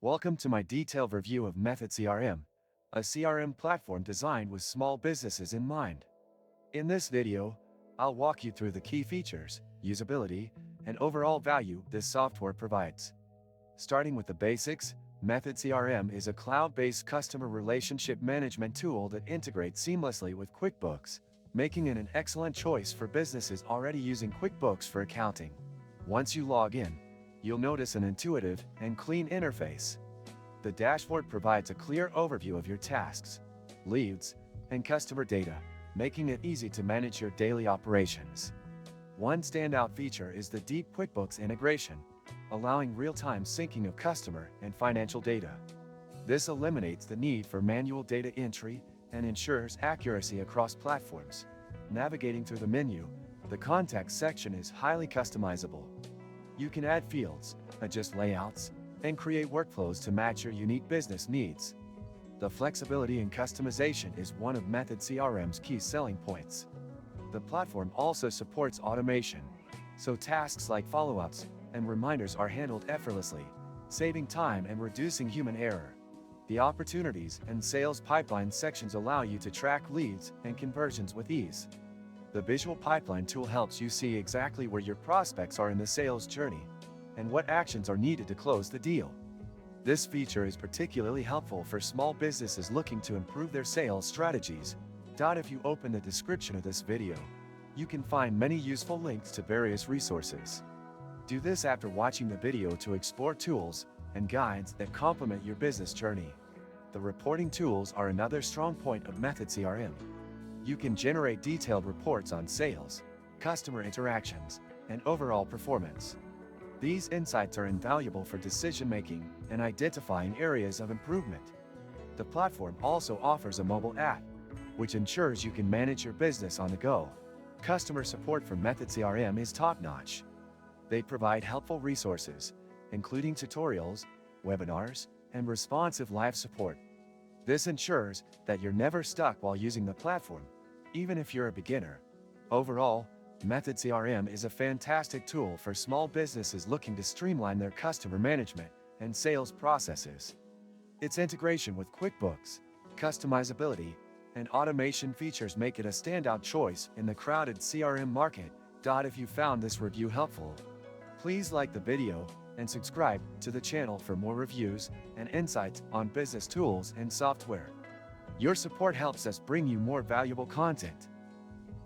Welcome to my detailed review of MethodCRM, a CRM platform designed with small businesses in mind. In this video, I'll walk you through the key features, usability, and overall value this software provides. Starting with the basics, MethodCRM is a cloud-based customer relationship management tool that integrates seamlessly with QuickBooks, making it an excellent choice for businesses already using QuickBooks for accounting. Once you log in, you'll notice an intuitive and clean interface. The dashboard provides a clear overview of your tasks, leads, and customer data, making it easy to manage your daily operations. One standout feature is the deep QuickBooks integration, allowing real-time syncing of customer and financial data. This eliminates the need for manual data entry and ensures accuracy across platforms. Navigating through the menu, the context section is highly customizable. You can add fields, adjust layouts, and create workflows to match your unique business needs. The flexibility and customization is one of MethodCRM's key selling points. The platform also supports automation, so tasks like follow-ups and reminders are handled effortlessly, saving time and reducing human error. The opportunities and sales pipeline sections allow you to track leads and conversions with ease. The visual pipeline tool helps you see exactly where your prospects are in the sales journey and what actions are needed to close the deal. This feature is particularly helpful for small businesses looking to improve their sales strategies. If you open the description of this video, you can find many useful links to various resources. Do this after watching the video to explore tools and guides that complement your business journey. The reporting tools are another strong point of MethodCRM. You can generate detailed reports on sales, customer interactions, and overall performance. These insights are invaluable for decision-making and identifying areas of improvement. The platform also offers a mobile app, which ensures you can manage your business on the go. Customer support from MethodCRM is top-notch. They provide helpful resources, including tutorials, webinars, and responsive live support. This ensures that you're never stuck while using the platform, even if you're a beginner. Overall, MethodCRM is a fantastic tool for small businesses looking to streamline their customer management and sales processes. Its integration with QuickBooks, customizability, and automation features make it a standout choice in the crowded CRM market. If you found this review helpful, please like the video and subscribe to the channel for more reviews and insights on business tools and software. Your support helps us bring you more valuable content.